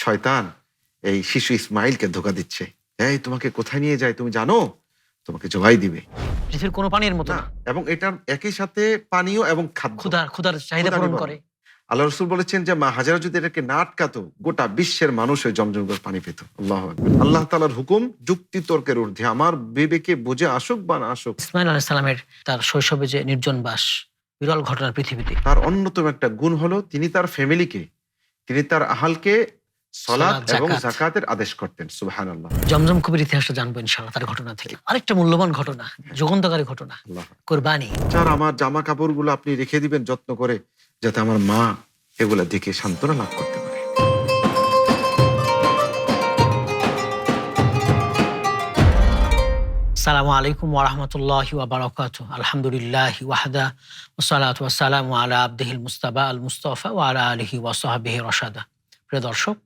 শয়তান এই শিশু ইসমাইলকে ধোঁকা দিচ্ছে, এই তোমাকে কোথায় নিয়ে যায় তুমি জানো? তোমাকে জবাই দিবে পৃথিবীর কোনো পানির মতো না। না। এবং এটার একই সাথে পানীয় এবং খাদ্য, ক্ষুধার চাহিদা ক্ষুধা পূরণ নিবারণ। করে। আল্লাহ রসুল বলেছেন যে মা হাজারা যদি এটাকে না আটকাতো, গোটা বিশ্বের মানুষ ওই জমজম করে পানি পেত। আল্লাহু আকবার। আল্লাহ তাআলার হুকুম যুক্তি তর্কের ঊর্ধ্বে, আমার বিবেকে বুঝে আসুক বা না আসুক। ইসমাইল আলাইহিস সালামের তার শৈশবে যে নির্জন বাস, বিরল ঘটনা পৃথিবীতে। তার অন্যতম একটা গুণ হলো তিনি তার ফ্যামিলিকে, তিনি তার আহালকে সালাত সালাত, এবং যাকাত। যাকাতের আদেশ করতেন। সুবহানাল্লাহ। জমজম কবির ইতিহাসটা জানবো ইনশাআল্লাহ তার ঘটনা থেকে। আরেকটা মূল্যবান ঘটনা, যুগান্তকারী ঘটনা, আল্লাহ। কুরবানি। চার আমার জামা কাপড়গুলো আপনি রেখে দিবেন যত্ন করে, যাতে আমার মা এগুলা দেখে সান্ত্বনা লাভ করতে পারে। আসসালামু আলাইকুম ওয়া রাহমাতুল্লাহি ওয়া বারাকাতুহু। আলহামদুলিল্লাহি ওয়াহদা ওয়াসসালাতু ওয়াসসালামু আলা আবদিহিল মুস্তাবা আল মুস্তাফা ওয়া আলা আলিহি ওয়া সাহবিহি রাশাদা। প্রিয় দর্শক,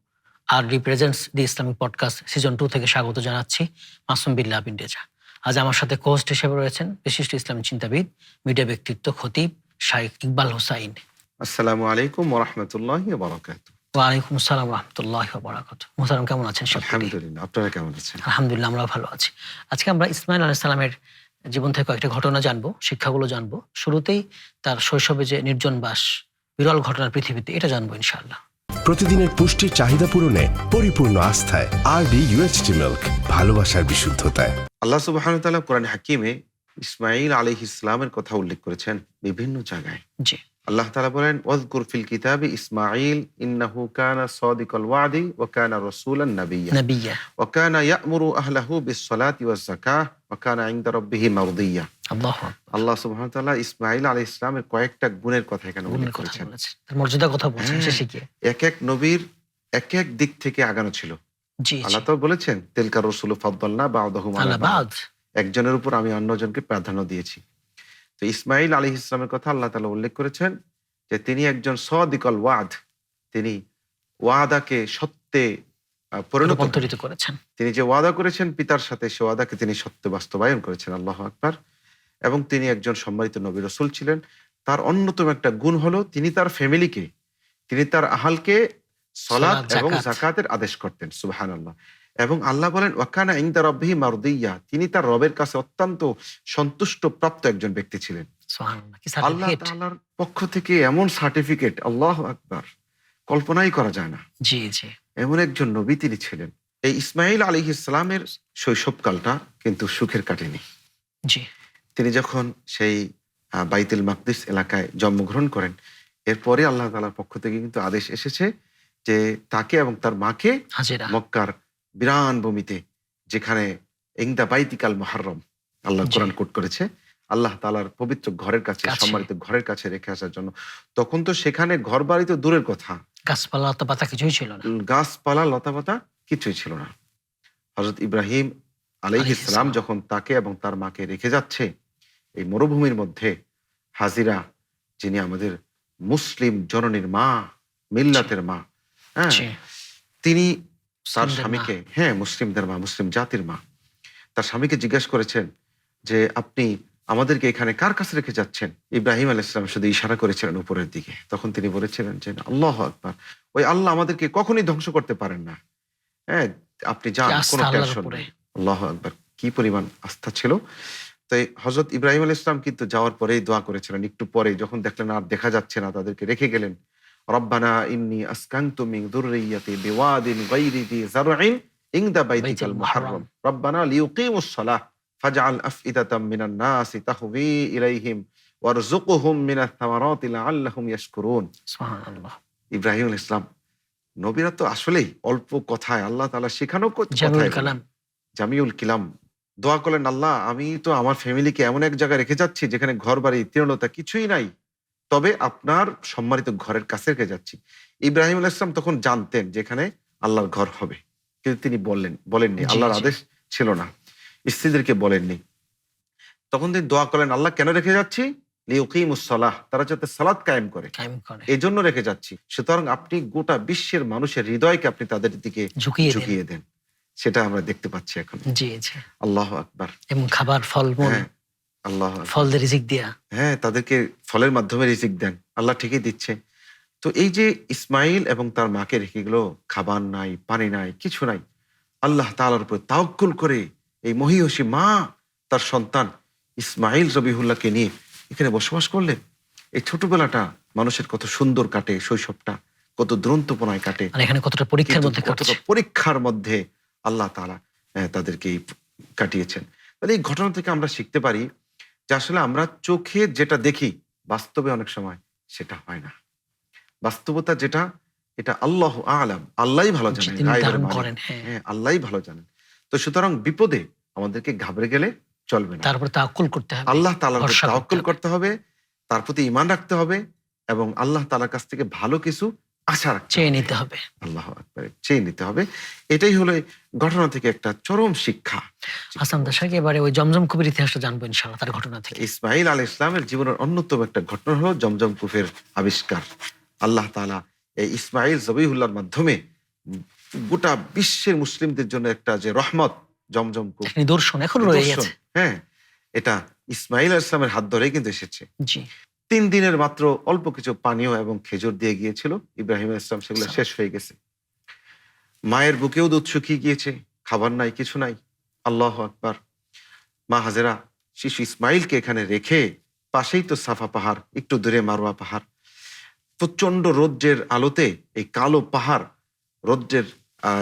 আর রিপ্রেজেন্টস দি ইসলামিক পডকাস্ট সিজন 2 থেকে স্বাগত জানাচ্ছি মাসুম বিল্লাহ বিন রেজা। আজ আমার সাথে কোহোস্ট হিসেবে রয়েছেন বিশিষ্ট ইসলামী চিন্তাবিদ, মিডিয়া ব্যক্তিত্ব, খতিব শাইখ ইকবাল হোসাইন। আসসালামু আলাইকুম ওয়া রাহমাতুল্লাহি ওয়া বারাকাতুহু। ওয়ালাইকুম আসসালাম ওয়া রাহমাতুল্লাহি ওয়া বারাকাতুহু। মোহতারাম, কেমন আছেন? আলহামদুলিল্লাহ, আপনারা কেমন আছেন? আলহামদুলিল্লাহ, আমরা ভালো আছি। আজকে আমরা ইসমাইল আলাইহিস সালামের জীবন থেকে কয়েকটা ঘটনা জানবো, শিক্ষাগুলো জানবো। শুরুতেই তার শৈশবে যে নির্জন বাস, বিরল ঘটনা পৃথিবীতে, এটা জানবো ইনশাআল্লাহ। প্রতিদিনের পুষ্টির চাহিদা পূরণে পরিপূর্ণ আস্থায় আরবি ইউএচটি মিল্ক, ভালোবাসার বিশুদ্ধতায়। আল্লাহ সুবহানাহু ওয়া তাআলা কোরআন হাকিমে ইসমাঈল আলাইহিস সালামের কথা উল্লেখ করেছেন বিভিন্ন জায়গায়। জি। আল্লাহ তাআলা বলেন, ওয়াযকুর ফিল কিতাবি ইসমাঈল ইন্নাহু কানা সাদিকাল ওয়াদি ওয়া কানা রাসূলান নাবিয়্যা নবিয়্যা। ওয়া কানা ইয়া'মুরু আহলাহু বিস-সালাতি ওয়াজ-যাকাহ ওয়া কানা 'ইনদা রাব্বিহি মারদিয়্যা। আল্লাহু আকবার। আল্লাহ সুবহানাহু ওয়া তাআলা ইসমাঈল আলাইহিস সালামের কয়েকটা গুণের কথা এখানে উল্লেখ গুণের কথা করেছেন। বলেছেন, তার মর্যাদার কথা বলছেন হ্যাঁ। শেষে গিয়ে। এক এক নবীর এক এক দিক থেকে আগানো ছিল। জি, আল্লাহ তো বলেছেন, তিলকা রুসুলু ফাদ্দালনা বা'দাহুম আলা আল্লাহ বা'দ। বাদ। একজনের উপর আমি অন্যজনকে প্রাধান্য দিয়েছি। তো ইসমাঈল আলাইহিস সালামের কথা আল্লাহ তাআলা উল্লেখ করেছেন যে তিনি একজন সাদিকাল ওয়াদ, তিনি ওয়াদাকে সত্যে পরিণত রূপান্তরিত করেন। করেছেন। তিনি যে ওয়াদা করেছেন পিতার সাথে, সে ওয়াদাকে তিনি সত্যে বাস্তবায়ন করেছেন। আল্লাহু আকবার। এবং তিনি একজন সম্মানিত নবী রাসূল ছিলেন। তার অন্যতম একটা গুণ হলো তিনি তার ফ্যামিলিকে, তিনি তার আহালকে সালাত সালাত, এবং যাকাত। যাকাতের আদেশ করতেন। সুবহানাল্লাহ। এবং আল্লাহ বলেন, ওয়া কানা ইনদা রাব্বিহি মারদিয়্যা, তিনি তার রবের কাছে অত্যন্ত সন্তুষ্ট প্রাপ্ত একজন ব্যক্তি ছিলেন। সুবহানাল্লাহ, কি আল্লাহ সার্টিফিকেট। তাআলার পক্ষ থেকে এমন সার্টিফিকেট, আল্লাহু আকবার, কল্পনাই করা যায় না। জি, জি। এমন একজন নবী তিনি ছিলেন। এই ইসমাঈল আলাইহিস সালামের শৈশবকালটা কিন্তু সুখের কাটেনি। জি। তিনি যখন সেই বাইতুল মাকদিস এলাকায় জন্মগ্রহণ করেন, এরপরে আল্লাহ তাআলার পক্ষ থেকে কিন্তু আদেশ এসেছে যে তাকে এবং তার মাকে হাজেরা। মক্কার বিরান ভূমিতে, যেখানে ইনদা বাইতিকাল মুহাররম, আল্লাহ জি। কোরআন কোট করেছে, আল্লাহ তাআলার পবিত্র ঘরের কাছে, সম্মানিত ঘরের কাছে রেখে আসার জন্য। তখন তো সেখানে ঘর বাড়ি তো দূরের কথা, গাছপালা, লতা পাতা কিছুই ছিল না। গাছপালা লতাপাতা কিছুই ছিল না। হযরত ইব্রাহিম আলাইহিস সালাম যখন তাকে এবং তার মাকে রেখে যাচ্ছে এই মরুভূমির মধ্যে, হাজিরা, যিনি আমাদের মুসলিম জননীর মা, মিল্লাতের মা, হ্যাঁ, জি। তিনি তার মুসলিমদের স্বামীকে, হ্যাঁ মুসলিমদের মা, মুসলিম জাতির মা, তার স্বামীকে জিজ্ঞেস করেছেন যে আপনি আমাদেরকে এখানে কার কাছে রেখে যাচ্ছেন? ইব্রাহিম আলাইহিস সালাম শুধু ইশারা করেছিলেন উপরের দিকে। তখন তিনি বলেছিলেন যে আল্লাহু আকবার, ওই আল্লাহ আমাদেরকে কখনোই ধ্বংস করতে পারেন না, হ্যাঁ আপনি যান, কি আস্থা কোনো আল্লাহর টেনশন উপরে। নেই। আল্লাহু আকবার, কি পরিমাণ আস্থা ছিল। তাই হযরত ইব্রাহিম আলাইহিস সালাম কিন্তু যাওয়ার পরেই দোয়া করেছিলেন। একটু পরে যখন দেখলেন আর দেখা যাচ্ছে না, তাদেরকে রেখে গেলেন। রব্বানা ইন্নী আসকানতু মিন যুররিয়্যাতি বিওয়াদিন গায়রি যি যারইন ইনদা বাইতিকাল মুহাররম রব্বানা লিয়ুকিমুস সালাহ ফাজআল আফইদাতাম মিনান নাসি তাহওয়ি ইলাইহিম ওয়ারযুকহুম মিনাথ থামারাতি লাআল্লাহুম ইয়াশকুরুন। সুবহানাল্লাহ। ইব্রাহিম আলাইহিস সালাম, নবীরা তো আসলেই অল্প কথায় আল্লাহ তাআলা শেখানো জামিউল কথায় কালাম। জামিউল কিলাম দোয়া করলেন, আল্লাহ আমি তো আমার ফ্যামিলিকে এমন এক জায়গায় রেখে যাচ্ছি যেখানে ঘর বাড়ি তৃণলতা কিছুই নাই, তবে আপনার সম্মানিত ঘরের কাছে রেখে যাচ্ছি। ইব্রাহিম আলাইহিস সালাম তখন জানতেন যেখানে আল্লাহর ঘর হবে, কিন্তু তিনি বলেননি, জি, আল্লাহর জি। আদেশ ছিল না, স্ত্রীদেরকে বলেননি। তখন তিনি দোয়া করলেন, আল্লাহ কেন রেখে যাচ্ছি? লিউকিমুস সালাহ, তারা যাতে সালাত কায়েম করে, কায়েম করে। এই জন্য রেখে যাচ্ছি। সুতরাং আপনি গোটা বিশ্বের মানুষের হৃদয়কে আপনি তাদের দিকে ঝুঁকিয়ে দেন। সেটা আমরা দেখতে পাচ্ছি এখন। জি, জি। আল্লাহু আকবার। এবং খাবার, ফলমূল, হ্যাঁ, আল্লাহু আকবার। ফল দিয়ে রিজিক দিয়া। হ্যাঁ, তাদেরকে ফলের মাধ্যমে রিজিক দেন। আল্লাহ ঠিকই দিচ্ছে। তো এই যে ইসমাইল এবং তার মাকে রেখে গেল, খাবার নাই, পানি নাই, কিছু নাই, আল্লাহ তাআলার উপর তাওয়াক্কুল করে এই মহিয়সী মা তার সন্তান ইসমাইল জবিহুল্লাহকে নিয়ে এখানে বসবাস করলেন। এই ছোটবেলাটা মানুষের কত সুন্দর কাটে, শৈশবটা কত দ্রন্তপনায় কাটে, আর এখানে কতটা পরীক্ষার কিন্তু মধ্যে কাটছে। কতটা পরীক্ষার মধ্যে আল্লাহ তাআলা তাদেরকে কাটিয়েছেন। তাহলে এই ঘটনা থেকে আমরা শিখতে পারি যে আসলে আমরা চোখে যেটা দেখি বাস্তবে অনেক সময় সেটা হয় না। বাস্তবতা যেটা, এটা আল্লাহু আ'লাম, আল্লাহই ভালো জানেন, তিনি গায়বের ধারণ মালিক। করেন। হ্যাঁ, হ্যাঁ, আল্লাহই ভালো জানেন। তো সুতরাং বিপদে আমাদেরকে ঘাবড়ে গেলে চলবে না। তারপর তাওয়াক্কুল করতে হবে, আল্লাহ তাআলার উপর ভরসা তাওয়াক্কুল হবে। করতে হবে, তার প্রতি ঈমান রাখতে হবে এবং আল্লাহ তাআলার কাছ থেকে ভালো কিছু আশা রাখতে চেয়ে হবে। নিতে হবে। আল্লাহু আকবার, চেয়ে নিতে হবে। এটাই হলো এই ঘটনা থেকে একটা চরম শিক্ষা। হাসান দাশাকে এবারে ওই জমজম কূপের ইতিহাসটা জানবো ইনশাআল্লাহ তার ঘটনা থেকে। ইসমাইল আলাইহিস সালামের জীবনের অন্যতম একটা ঘটনা হলো জমজম কূপের আবিষ্কার। আল্লাহ তাআলা এই ইসমাইল জবিহুল্লাহর মাধ্যমে গোটা বিশ্বের মুসলিমদের জন্য একটা যে রহমত, জমজম কূপ এক নিদর্শন এখন রয়ে নিদর্শন, গেছে। হ্যাঁ, এটা ইসমাইল আলাইহিস সালামের হাত ধরেই কিন্তু এসেছে। জি, 3 দিনের মাত্র অল্প কিছু পানীয় এবং খেজুর দিয়ে গিয়েছিল। ইব্রাহিম আলাইহিস সালাম সেগুলো শেষ হয়ে গেছে। মায়ের বুকেও দুধ শুকিয়ে গিয়েছে, খাবার নাই, কিছু নাই। আল্লাহু আকবার। মা হাজেরা শিশু ইসমাইলকে এখানে রেখে, পাশেই তো সাফা পাহাড়, একটু দূরে মারওয়া পাহাড়, প্রচন্ড রৌদ্রের আলোতে এই কালো পাহাড় রৌদ্রের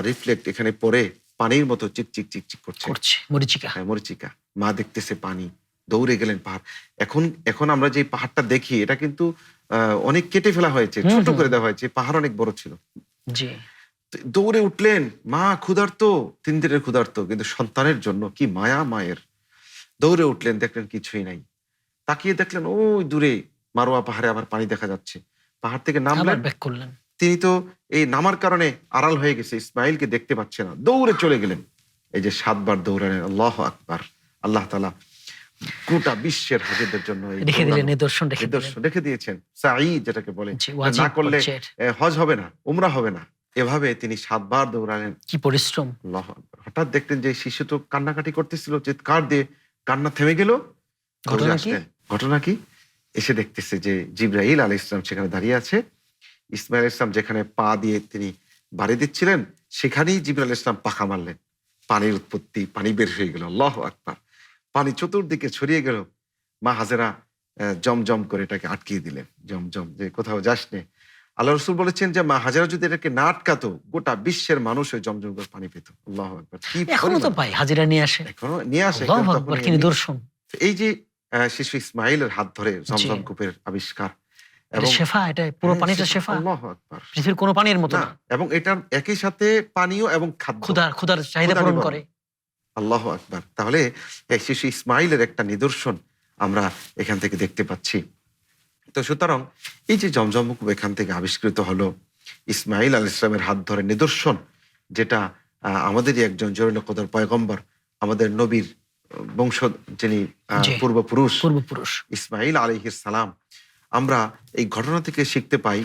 রিফ্লেক্ট এখানে পড়ে পানির মতো চিকচিক চিকচিক করছে, করছে মরিচিকা। হ্যাঁ, মরিচিকা। মা দেখতেছে পানি, দৌড়ে গেলেন পাহাড়। এখন আমরা যে পাহাড়টা দেখি এটা কিন্তু অনেক কেটে ফেলা হয়েছে, ছোট করে দেওয়া হয়েছে। পাহাড় অনেক বড় ছিল। জি, তো দৌড়ে উঠলেন। মা ক্ষুধার্ত, 3 দিনের ক্ষুধার্ত, কিন্তু সন্তানের জন্য কি মায়া মায়ের। দৌড়ে উঠলেন, দেখলেন কিছুই নাই। তাকিয়ে দেখলেন ওই দূরে মারোয়া পাহাড়ে আবার পানি দেখা যাচ্ছে। পাহাড় থেকে আবার নামলেন। ব্যাক করলেন। তিনি তো এই নামার কারণে আড়াল হয়ে গেছে, ইসমাইলকে দেখতে পাচ্ছে না। দৌড়ে চলে গেলেন। এই যে 7 বার দৌড়ালেন। আল্লাহু আকবার। আল্লাহ তাআলা গোটা বিশ্বের হাজিদের জন্য এই রেখে দিলেন, দৌড়ানো নিদর্শন রেখে দিলেন। নিদর্শন রেখে দিয়েছেন। সাঈ যেটাকে বলে, জি, ওয়াজিব না করলে হজ্জের। হজ হবে না, উমরা হবে না। এভাবে তিনি 7 বার দৌড়ালেন। কি পরিশ্রম। আল্লাহু আকবার। হঠাৎ দেখলেন যে শিশু তো কান্নাকাটি করতেছিল, চিৎকার দিয়ে কান্না থেমে গেল। ঘটনা দৌড়ে কি? আসলেন। ঘটনা কি? এসে দেখতেছে যে জিবরাইল আলাইহিস সালাম সেখানে দাঁড়িয়ে আছে। ইসমাইল আলাইহিস সালাম যেখানে পা দিয়ে তিনি বাড়ি দিচ্ছিলেন, সেখানেই জিবরাইল আলাইহিস সালাম পাখা মারলেন। পানির উৎপত্তি, পানি বের হয়ে গেল। আল্লাহু আকবার। পানি চতুর্দিকে ছড়িয়ে গেল। মা হাজেরা জমজম করে এটাকে আটকিয়ে দিলেন। জমজম, যে কোথাও যাস নে। আল্লাহ রাসূল বলেছেন যে মা হাজেরা যদি এটাকে না আটকাতো, গোটা বিশ্বের মানুষ ওই জমজম করে পানি পেত। আল্লাহু আকবার। কি এখনো তো পরিমাণ! পাই, হাজিরা নিয়ে আসে। এখনো নিয়ে আসে। আল্লাহু কিন্তু আকবার, তখন কি নিদর্শন। এই যে শিশু ইসমাইলের হাত ধরে জমজম কূপের আবিষ্কার এটা এবং শেফা, এটা পুরো হ্যাঁ, পানিটা শেফা। আল্লাহু আকবার। পৃথিবীর কোনো পানির মতো না, না। এবং এটার একই সাথে পানীয় এবং খাদ্য। ক্ষুধার চাহিদা ক্ষুধা পূরণ নিবারণ। করে। আল্লাহু আকবার। তাহলে এই শিশু ইসমাইলের একটা নিদর্শন আমরা এখান থেকে দেখতে পাচ্ছি। তো সুতরাং এই যে জমজম কূপ এখান থেকে আবিষ্কৃত হলো, ইসমাইল আলাইহিস সালামের হাত ধরে নিদর্শন, যেটা আমাদেরই একজন জরুল কদর পয়গম্বর, আমাদের নবীর বংশ, যিনি জি। পূর্বপুরুষ পূর্বপুরুষ। ইসমাইল আলাইহিস সালাম। আমরা এই ঘটনা থেকে শিখতে পাই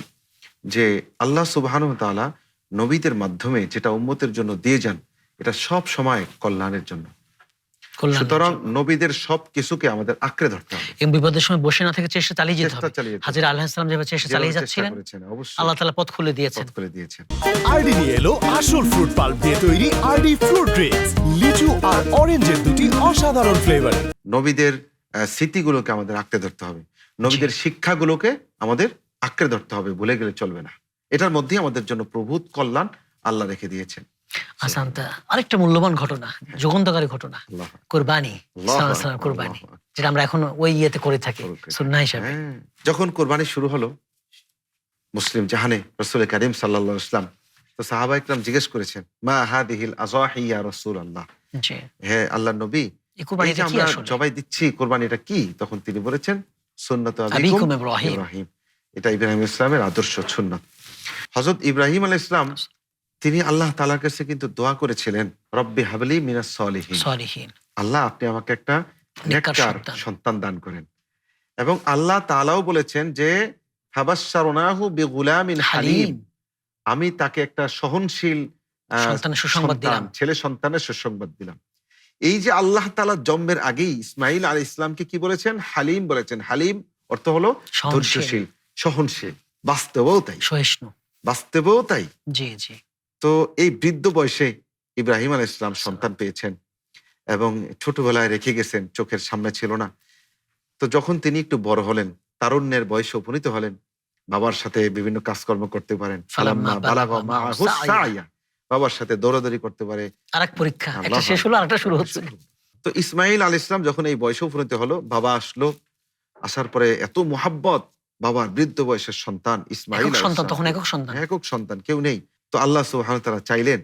যে আল্লাহ সুবহানাহু ওয়া তাআলা নবীদের মাধ্যমে যেটা উম্মতের জন্য দিয়ে যান, এটা সব সময় কল্যাণের জন্য। কল্যাণের সুতরাং জন্য। নবীদের সব কিছুকে আমাদের আঁকড়ে ধরতে হবে, এবং বিপদের সময় বসে না থেকে চেষ্টা চালিয়ে যেতে চেষ্টা হবে। চালিয়ে যেতে হবে। হাজিরা আলাইহিস সালাম যেভাবে চেষ্টা চালিয়ে যেভাবে চেষ্টা যাচ্ছিলেন, করেছেন, অবশ্যই আল্লাহ তাআলা পথ খুলে দিয়েছেন। পথ করে দিয়েছেন। আরডি নিয়ে এলো আসল ফ্রুট পাল্প দিয়ে তৈরি আরডি ফ্রুট ড্রিঙ্কস, লিচু আর অরেঞ্জের দুটি অসাধারণ ফ্লেভার। নবীদের স্মৃতিগুলোকে আমাদের আঁকড়ে ধরতে হবে, নবীদের শিক্ষাগুলোকে আমাদের আঁকড়ে ধরতে হবে, ভুলে গেলে চলবে না। এটার মধ্যেই আমাদের জন্য প্রভূত কল্যাণ আল্লাহ রেখে দিয়েছেন। আসান্তা আরেকটা মূল্যবান ঘটনা, যুগান্তকারী ঘটনা, আল্লাহ কোরবানি। আল্লাহু সাল্লাল্লাহু আকবার, আলাইহি কোরবানি, আল্লাহু আকবার। যেটা আমরা এখন ওই ইয়েতে করে থাকি করে সুন্নাহ হিসাবে। হ্যাঁ, যখন কোরবানি শুরু হলো মুসলিম জাহানে, রাসূল কারীম সাল্লাল্লাহু আলাইহি ওয়াসাল্লাম, তো সাহাবা ইকরাম জিজ্ঞেস করেছেন, মা হাদিহিল আযাহি ইয়া রাসূলুল্লাহ, জি, হে আল্লাহর নবী, এই এই যে কোরবানিটা কি আমরা আসলে? জবাই দিচ্ছি, কোরবানিটা কি? তখন তিনি বলেছেন, সুন্নাতু আবিকুম আবিকুম ইব্রাহিম। ইব্রাহিম। এটা ইব্রাহিম ইসলামের আদর্শ সুন্নাত। হযরত ইব্রাহিম আলাইহিস সালাম তিনি আল্লাহ তাআলার কাছে কিন্তু দোয়া করেছিলেন, রব্বি হাবলি মিনাস সলিহিন, সলিহিন। আল্লাহ আপনি আমাকে একটা নেককার নেককার সন্তান। সন্তান দান করেন। এবং আল্লাহ তাআলাও বলেছেন যে ফাবাশশারনাহু বিগুলামিন হালিম, হালিম, আমি তাকে একটা সহনশীল সন্তানের সুসংবাদ দিলাম। ছেলে সন্তানের সুসংবাদ দিলাম। এই যে আল্লাহ তাআলা জন্মের আগেই ইসমাইল আলাইহিস সালামকে কি বলেছেন? হালিম বলেছেন। হালিম অর্থ হলো সহনশীল। ধৈর্যশীল, সহনশীল। বাস্তবেও তাই, সহিষ্ণু। বাস্তবেও তাই। জি জি। তো এই বৃদ্ধ বয়সে ইব্রাহিম আলাইহিস সালাম সন্তান পেয়েছেন এবং ছোটবেলায় রেখে গেছেন, চোখের সামনে ছিল না। তো যখন তিনি একটু বড় হলেন, তারুণ্যের বয়সে উপনীত হলেন, বাবার সাথে বিভিন্ন কাজকর্ম করতে পারেন, ফালাম্মা ফালাম্মা বালাগা মাআহু সা'য়া, বাবার সাথে দৌড়াদৌড়ি করতে পারে। আরেক পরীক্ষা, একটা আল্লাহু শেষ হলো, আকবার, আরেকটা শুরু হচ্ছে। তো ইসমাইল আলাইহিস সালাম যখন এই বয়সে উপনীত হলো, বাবা আসলো, আসার পরে এত মুহাব্বত, বাবার বৃদ্ধ বয়সের সন্তান ইসমাইল একক আলাইহিস সন্তান, সালাম। তখন একক সন্তান। একক সন্তান, কেউ নেই। তো আল্লাহ সুবহানাহু ওয়া তাআলা চাইলেন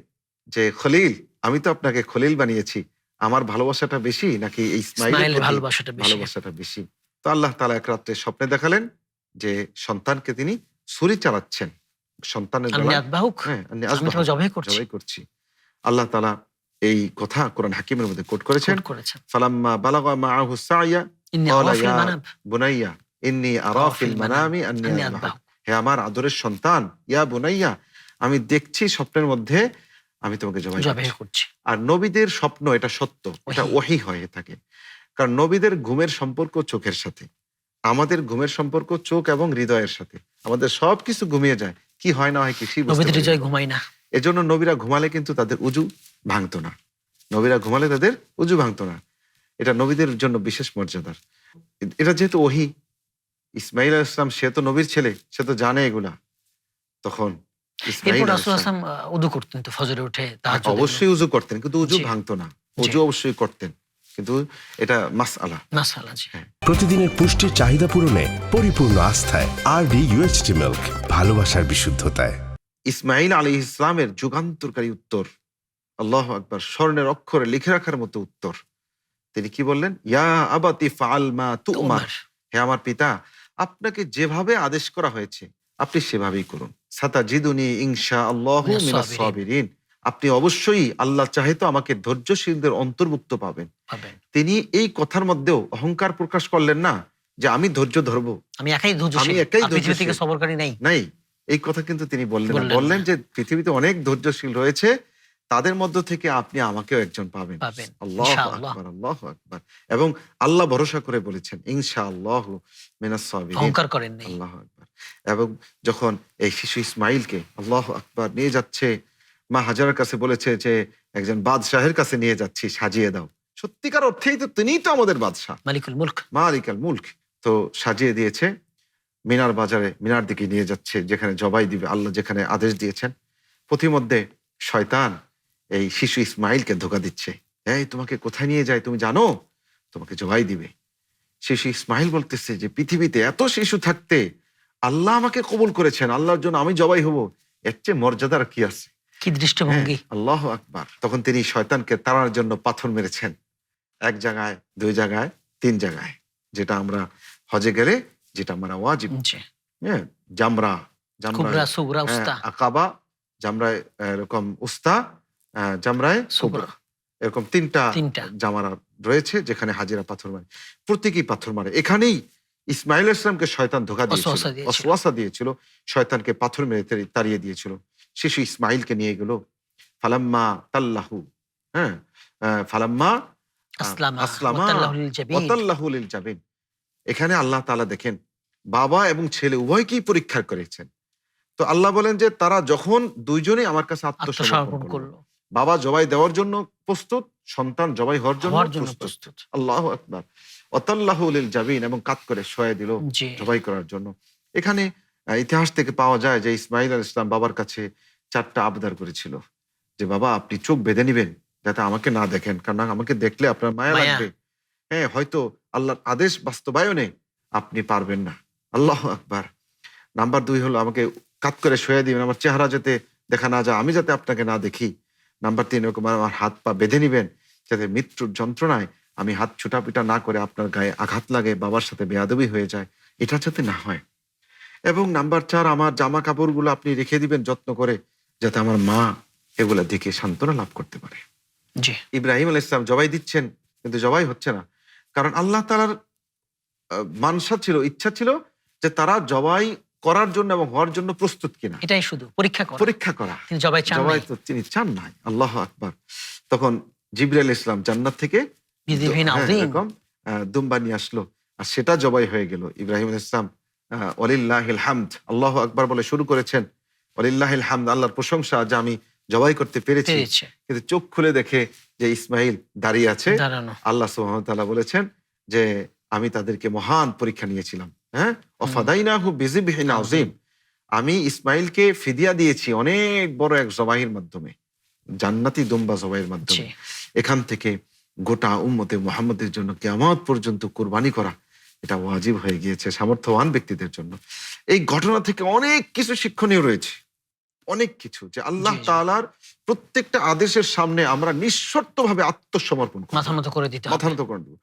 যে খলিল, আমি তো আপনাকে খলিল বানিয়েছি, আমার ভালোবাসাটা বেশি নাকি এই ইসমাইলের ইসমাইলের প্রতি ভালোবাসাটা বেশি। ভালোবাসাটা বেশি? তো আল্লাহ তাআলা এক রাত্রে স্বপ্নে দেখালেন যে সন্তানকে তিনি ছুরি চালাচ্ছেন, সন্তানের আন্নি গলায়। আযবাহুক, হ্যাঁ, আন্নি আমি আযবাহুক, তোমাকে জবাই করছি। জবাই করছি। আল্লাহ তাআলা এই কথা কোরআন হাকিমের মধ্যে কোট করেছেন। কোট করেছেন। ফালাম্মা বালাগা মাআহু সা'য়া ইন্নী ক্বালা আরা ফিল ইয়া মানাম বুনাইয়া ইন্নী আরা ফিল মানামি আন্নী আন্নী আযবাহুক। আযবাহুক। হে আমার আদরের সন্তান, ইয়া বুনাইয়া, আমি দেখছি স্বপ্নের মধ্যে আমি তোমাকে জবাই জবাই করছি। করছি। আর নবীদের স্বপ্ন এটা সত্য, এটা ওহী। ওহী হয়ে থাকে। কারণ নবীদের ঘুমের সম্পর্ক চোখের সাথে, আমাদের ঘুমের সম্পর্ক চোখ এবং হৃদয়ের সাথে। আমাদের সবকিছু ঘুমিয়ে যায়, কি হয় না হয় কিছুই বুঝতে নবীদের পারি হৃদয় না। ঘুমায় না। এজন্য নবীরা ঘুমালে কিন্তু তাদের উজু ভাঙতো না, নবীরা ঘুমালে তাদের উজু ভাঙতো না। এটা নবীদের জন্য বিশেষ মর্যাদার। এটা যেহেতু ওহী, ইসমাইল আলাইহিস সালাম সে তো নবীর ছেলে, সে তো জানে এগুলা। তখন ইসমাইল এরপর আলাইহিস রাসূল সালাম উদু করতেন তো ফজরে উঠে, তাহাজ্জুদে। অবশ্যই উজু করতেন, কিন্তু উজু জি। ভাঙতো না। জি। উজু অবশ্যই করতেন, কিন্তু এটা মাসআলা। মাশাআল্লাহ। জি। প্রতিদিনের পুষ্টির চাহিদা পূরণে পরিপূর্ণ আস্থায় আরডি ইউএইচটি মিল্ক, ভালোবাসার বিশুদ্ধতায়। ইসমাইল আলাইহিস সালামের যুগান্তরকারী উত্তর, আল্লাহু আকবার, স্বর্ণের অক্ষরে লিখে রাখার মতো উত্তর। তিনি কি বললেন? ইয়া আবাতি ফাআল মা তু'মার, হে আমার পিতা, আপনাকে যেভাবে আদেশ করা হয়েছে আপনি সেভাবেই করুন। সাতাজিদুনি ইনশাআল্লাহু মিনাস সাবিরিন, আপনি অবশ্যই আল্লাহ চাহে তো আমাকে ধৈর্যশীলদের অন্তর্ভুক্ত পাবেন। পাবেন। তিনি এই কথার মধ্যেও অহংকার প্রকাশ করলেন না যে আমি ধৈর্য ধরবো, আমি একাই ধৈর্যশীল, আমি একাই আর পৃথিবী থেকে ধৈর্যশীল। সবরকারী নাই। নাই, এই কথা কিন্তু তিনি বললেন না। বললেন বললেন না। যে পৃথিবীতে অনেক ধৈর্যশীল রয়েছে, তাদের মধ্য থেকে আপনি আমাকেও একজন পাবেন। পাবেন, আল্লাহু ইনশাআল্লাহ। আকবার, আল্লাহু আকবার। এবং আল্লাহ ভরসা করে বলেছেন ইনশাআল্লাহু মিনাস সাবিরিন, অহংকার করেন নাই। আল্লাহু আকবার। এবং যখন এই শিশু ইসমাইলকে আল্লাহু আকবার নিয়ে যাচ্ছে, মা হাজারার কাছে বলেছে যে একজন বাদশাহের কাছে নিয়ে যাচ্ছি, সাজিয়ে দাও। সত্যিকার অর্থেই তো তিনিই তো আমাদের বাদশাহ, মালিকুল মুলক। মালিকাল মুলক। তো সাজিয়ে দিয়েছে, মিনার বাজারে, মিনার দিকে নিয়ে যাচ্ছে, যেখানে জবাই দিবে, আল্লাহ যেখানে আদেশ দিয়েছেন। পথিমধ্যে শয়তান এই শিশু ইসমাইলকে ধোঁকা দিচ্ছে, এই তোমাকে কোথায় নিয়ে যায় তুমি জানো? তোমাকে জবাই দিবে। শিশু ইসমাইল বলতেছে যে পৃথিবীতে এত শিশু থাকতে আল্লাহ আমাকে কবুল করেছেন, আল্লাহর জন্য আমি জবাই হব, এর চেয়ে মর্যাদার কি আছে? কি দৃষ্টিভঙ্গি! আল্লাহু আকবার। তখন তিনি শয়তানকে তাড়ানোর জন্য পাথর মেরেছেন, এক জায়গায়, দুই জায়গায়, তিন জায়গায়, যেটা আমরা হজে গেলে যেটা আমরা ওয়াজিব। জি। হ্যাঁ, জামরা, কুবরা, সুগরা, উস্তা। আকাবা, জামরায় এরকম উস্তা, জামরায় সুগরা। কুবরা, এরকম তিনটা তিনটা। জামারা রয়েছে যেখানে হাজিরা পাথর মারে, প্রত্যেকেই পাথর মারে। এখানেই ইসমাইল ইসলামকে শয়তান ধোঁকা দিয়েছিল, ওয়াসওয়াসা দিয়েছিল। ওয়াসওয়াসা দিয়েছিল, শয়তানকে পাথর মেরে তাড়িয়ে দিয়েছিল। শিশু ইসমাইলকে নিয়ে গেল, ফালাম্মা তাল্লাহু, হ্যাঁ, ফালাম্মা আসলামা আসলামা ওয়াতাল্লাহু লিল জাবিন। ওয়াতাল্লাহু লিল জাবিন। এখানে আল্লাহ তাআলা দেখেন বাবা এবং ছেলে উভয়কেই পরীক্ষা করেছেন। তো আল্লাহ বলেন যে তারা যখন দুইজনেই আমার কাছে আত্মসমর্পণ আত্মসমর্পণ করলো, করলো, বাবা জবাই দেওয়ার জন্য প্রস্তুত, সন্তান জবাই হওয়ার জন্য প্রস্তুত। প্রস্তুত। আল্লাহু আকবার। ওয়াতাল্লাহু লিল জাবিন, এবং কাত করে শোয়া দিল জি। জবাই করার জন্য। এখানে ইতিহাস থেকে পাওয়া যায় যে ইসমাইল আলাইহিস সালাম বাবার কাছে 4টা আবদার করেছিল যে বাবা আপনি চোখ বেঁধে নিবেন যাতে আমাকে না দেখেন, কারণ আমাকে দেখলে আপনার মায়া মায়া। লাগবে। হ্যাঁ, হয়তো আল্লাহর আদেশ বাস্তবায়নে আপনি পারবেন না। আল্লাহু আকবার। নাম্বার 2 হলো আমাকে কাত করে শোয়া দিবেন, আমার চেহারা যাতে দেখা না যায়, আমি যাতে আপনাকে না দেখি। নাম্বার 3 এরকম আমার হাত পা বেঁধে নিবেন যাতে মৃত্যুর যন্ত্রণায় আমি হাত ছুটাপিটা না করে আপনার গায়ে আঘাত লাগে, বাবার সাথে বেয়াদবি হয়ে যায়, এটা যাতে না হয়। এবং নাম্বার 4, আমার জামা কাপড়গুলো আপনি রেখে দিবেন যত্ন করে, যাতে আমার মা এগুলা দেখে সান্ত্বনা লাভ করতে পারে। জি। ইব্রাহিম আলাইহিস সালাম জবাই দিচ্ছেন, কিন্তু জবাই হচ্ছে না, কারণ আল্লাহ তাআলার মানসা ছিল, ইচ্ছা ছিল যে তারা জবাই করার জন্য এবং হওয়ার জন্য প্রস্তুত কিনা, এটাই শুধু পরীক্ষা করা। পরীক্ষা করা। তিনি জবাই চান জবাই নাই। তো তিনি চান নাই। আল্লাহু আকবার। তখন জিবরাইল আলাইহিস সালাম জান্নাত থেকে বিযিবিন আযীম। এরকম দুম্বা নিয়ে আসলো, আর সেটা জবাই হয়ে গেল। ইব্রাহিম আলাইহিস সালাম ওয়ালিল্লাহিল হামদ, আল্লাহু আকবার বলে শুরু করেছেন। ওয়ালিল্লাহিল হামদ, আল্লাহর প্রশংসা যে আমি জবাই করতে পেরেছি। পেরেছে কিন্তু চোখ খুলে দেখে যে ইসমাইল দাঁড়িয়ে আছে, দাঁড়ানো। আল্লাহ সুবহানাহু ওয়া তাআলা বলেছেন যে আমি তাদেরকে মহান পরীক্ষা নিয়েছিলাম। হ্যাঁ, ওয়াফাদাইনাহু বিযিবহিন আযীম, আমি ইসমাইলকে ফিদিয়া দিয়েছি অনেক বড় এক জবাইয়ের মাধ্যমে, জান্নাতি দুম্বা জবাইয়ের মাধ্যমে। জি। এখান থেকে গোটা উম্মতে মুহাম্মদের জন্য কিয়ামত পর্যন্ত কুরবানি করা এটা ওয়াজিব হয়ে গিয়েছে সামর্থ্যবান ব্যক্তিদের জন্য। এই ঘটনা থেকে অনেক কিছু শিক্ষণীয় রয়েছে, অনেক কিছু, যে আল্লাহ জি, জি। তাআলার প্রত্যেকটা আদেশের সামনে আমরা নিঃশর্তভাবে আত্মসমর্পণ করব, মাথা মতো করে দিতে হবে। মাথা নত করে দেব।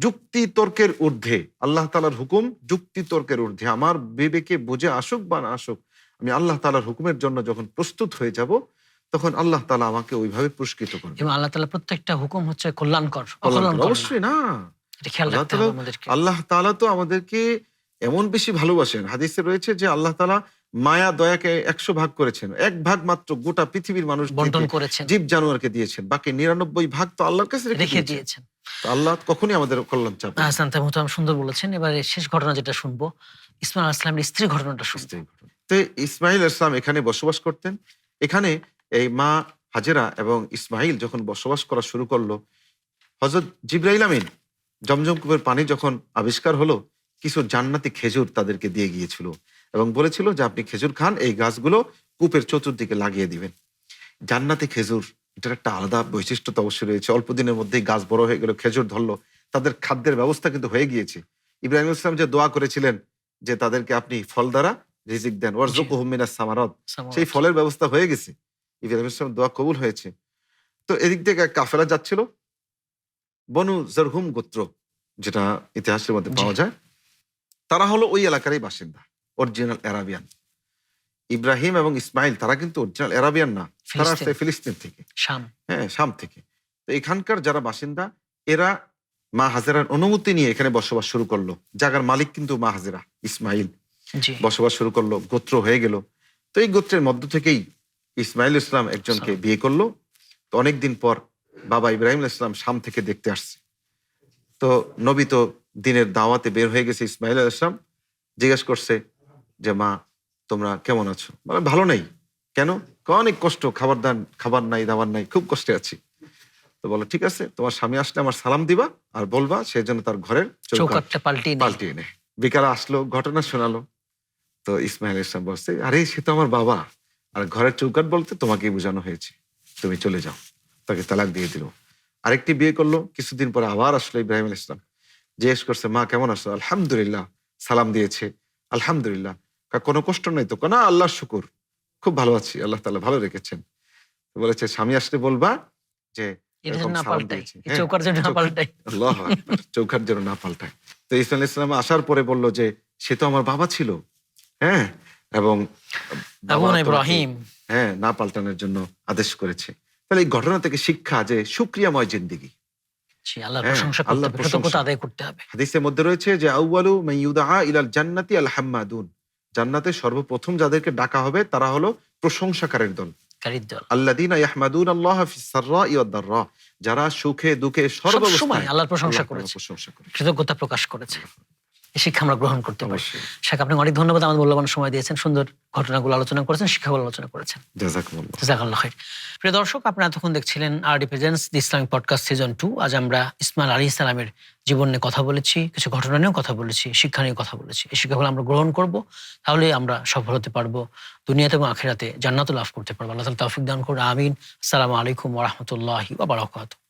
যুক্তি তর্কের ঊর্ধ্বে আল্লাহ তাআলার হুকুম, যুক্তি তর্কের ঊর্ধ্বে আমার বিবেকে বুঝে আসুক বা না আসুক, আমি আল্লাহ তাআলার হুকুমের জন্য যখন প্রস্তুত হয়ে যাব তখন আল্লাহ তাআলা আমাকে ওইভাবে পুরস্কৃত করবে। এবং আল্লাহ তাআলা প্রত্যেকটা হুকুম হচ্ছে কল্যাণকর, কল্যাণকর, অকল্যাণকর না। অবশ্যই না। এটা খেয়াল আল্লাহ রাখতে হবে তাআলা আমাদেরকে। আল্লাহ তাআলা তো আমাদেরকে এমন বেশি ভালোবাসেন, হাদিসে রয়েছে যে আল্লাহ তাআলা মায়া দয়াকে 100 ভাগ করেছেন, 1 ভাগ মাত্র গোটা পৃথিবীর মানুষ বন্টন করেছেন, জীব জানোয়ারকে দিয়েছেন, বাকি 99 ভাগ তো আল্লাহর কাছে রেখে রেখে দিয়েছেন। দিয়েছেন। তো আল্লাহ কখনই আমাদের কল্যাণ চান না। হাসান তাই মোহতারাম সুন্দর বলেছেন। এবারে শেষ ঘটনা যেটা শুনবো, ইসমাইল আলাইহিস সালামের স্ত্রী ঘটনাটা শুনবো। তো ইসমাইল ইসলাম এখানে বসবাস করতেন। এখানে এই মা হাজেরা এবং ইসমাইল যখন বসবাস করা শুরু করলো, হযরত জিবরাইল আমিন জমজম কূপের পানি যখন আবিষ্কার হলো, কিছু জান্নাতি খেজুর তাদেরকে দিয়ে গিয়েছিল এবং বলেছিল যে আপনি খেজুর খান, এই গাছগুলো কূপের চতুর্দিকে লাগিয়ে দিবেন। জান্নাতি খেজুর, এটার একটা আলাদা বৈশিষ্ট্য তো অবশ্যই রয়েছে। অল্প দিনের মধ্যেই গাছ বড় হয়ে গেল, খেজুর ধরলো, তাদের খাদ্যের ব্যবস্থা কিন্তু হয়ে গিয়েছে। ইব্রাহিম ইসলাম যে দোয়া করেছিলেন যে তাদেরকে আপনি ফল দ্বারা রিজিক দেন, ওয়ারযুকহুম মিনাস সামারাত, সেই ফলের ব্যবস্থা হয়ে গেছে। ইব্রাহিম ইসলামের দোয়া কবুল হয়েছে। তো এদিক থেকে এক কাফেলা যাচ্ছিল, বনু জরহুম গোত্র, যেটা ইতিহাসের মধ্যে পাওয়া যায়। তারা হলো ওই এলাকারই বাসিন্দা, অরিজিনাল আরাবিয়ান। ইব্রাহিম এবং ইসমাইল তারা কিন্তু অরিজিনাল আরাবিয়ান না, তারা আসছে ফিলিস্তিন থেকে, শাম। হ্যাঁ, শাম থেকে। তো এখানকার যারা বাসিন্দা, এরা মা হাজেরার অনুমতি নিয়ে এখানে বসবাস শুরু করলো। জায়গার মালিক কিন্তু মা হাজেরা, ইসমাইল জি। বসবাস শুরু করলো, গোত্র হয়ে গেল। তো এই গোত্রের মধ্য থেকেই ইসমাইল ইসলাম একজনকে বিয়ে করলো। তো অনেকদিন পর বাবা ইব্রাহিম ইসলাম শাম থেকে দেখতে আসছে। তো নবী তো দিনের দাওয়াতে বের হয়ে গেছে। ইসমাইল ইসলাম জিজ্ঞেস করছে যে মা তোমরা কেমন আছো? বলে ভালো নেই। কেন? অনেক কষ্ট, খাবার নাই, দাবার নাই, খুব কষ্টে আছি। তো বলো ঠিক আছে, তোমার স্বামী আসলে আমার সালাম দিবা আর বলবা সেই জন্য তার ঘরের চৌকাটটা পাল্টিয়ে নেয়। বিকালে আসলো, ঘটনা শোনালো। তো ইসমাইল ইসলাম বলছে, আরে সে তো আমার বাবা, আর ঘরের চৌকাট বলতে তোমাকেই বোঝানো হয়েছে, তুমি চলে যাও। তাকে তালাক দিয়ে দিল। আরেকটি বিয়ে করলো। কিছুদিন পরে আবার আসলো ইব্রাহিম ইসলাম, জিজ্ঞেস করছে মা কেমন আছো? আলহামদুলিল্লাহ। সালাম দিয়েছে, আলহামদুলিল্লাহ। কোনো কষ্ট নাই তো? না, আল্লাহর শুকুর, খুব ভালো আছি, আল্লাহ তাআলা ভালো রেখেছেন। তো বলেছে স্বামী আসলে বলবা যে এরকম সালাম দিয়েছে, হ্যাঁ, আল্লাহু আকবার, চৌকাট যেন না পাল্টায়। তো ইসমাইল ইসলাম আসার পরে বলল যে সে তো আমার বাবা ছিল, হ্যাঁ, এবং বাবা তোমাকে, ইব্রাহিম, হ্যাঁ, না পাল্টানোর জন্য আদেশ করেছে। তাহলে এই ঘটনা থেকে শিক্ষা যে শুকরিয়াময় জিন্দেগি, আল্লাহর হ্যাঁ, প্রশংসা করতে আল্লাহর হবে, প্রশংসা। কৃতজ্ঞতা আদায় করতে হবে। হাদিসের মধ্যে রয়েছে যে আউয়ালু মান ইউদআ ইলাল জান্নাতি আল হাম্মাদুন, জান্নাতে সর্বপ্রথম যাদেরকে ডাকা হবে তারা হলো প্রশংসাকারীর দল। কারীর দল। আল্লাযীনা ইয়াহমাদুনাল্লাহ ফিস সাররাই ওয়াদ দাররা, যারা সুখে দুঃখে সর্বাবস্থায় সবসময় আল্লাহর প্রশংসা আল্লাহর করেছে, প্রশংসা করে। কৃতজ্ঞতা প্রকাশ করেছে। এই শিক্ষা আমরা গ্রহণ করতে পারি। অবশ্যই। শেখ, আপনাকে অনেক ধন্যবাদ, আমাদের মূল্যবান সময় দিয়েছেন, সুন্দর ঘটনাগুলো আলোচনা করেছেন, শিক্ষাগুলো আলোচনা করেছেন। জাযাকুমুল্লাহ। জাযাকাল্লাহ খাইর। প্রিয় দর্শক, আপনারা এতক্ষণ দেখছিলেন আরডি প্রেজেন্টস দি ইসলামিক পডকাস্ট সিজন 2। আজ আমরা ইসমাইল আলাইহিস সালামের জীবন নিয়ে কথা বলেছি, কিছু ঘটনা নিয়েও কথা বলেছি, শিক্ষা নিয়ে কথা বলেছি। এই শিক্ষাগুলো আমরা গ্রহণ করব, তাহলে আমরা সফল হতে পারবো, দুনিয়াতে এবং আখিরাতে জান্নাত লাভ করতে পারবো। আল্লাহ তাআলা তৌফিক দান করুন, আমিন। আসসালামু আলাইকুম ওয়া রাহমাতুল্লাহি ওয়া বারাকাতুহু।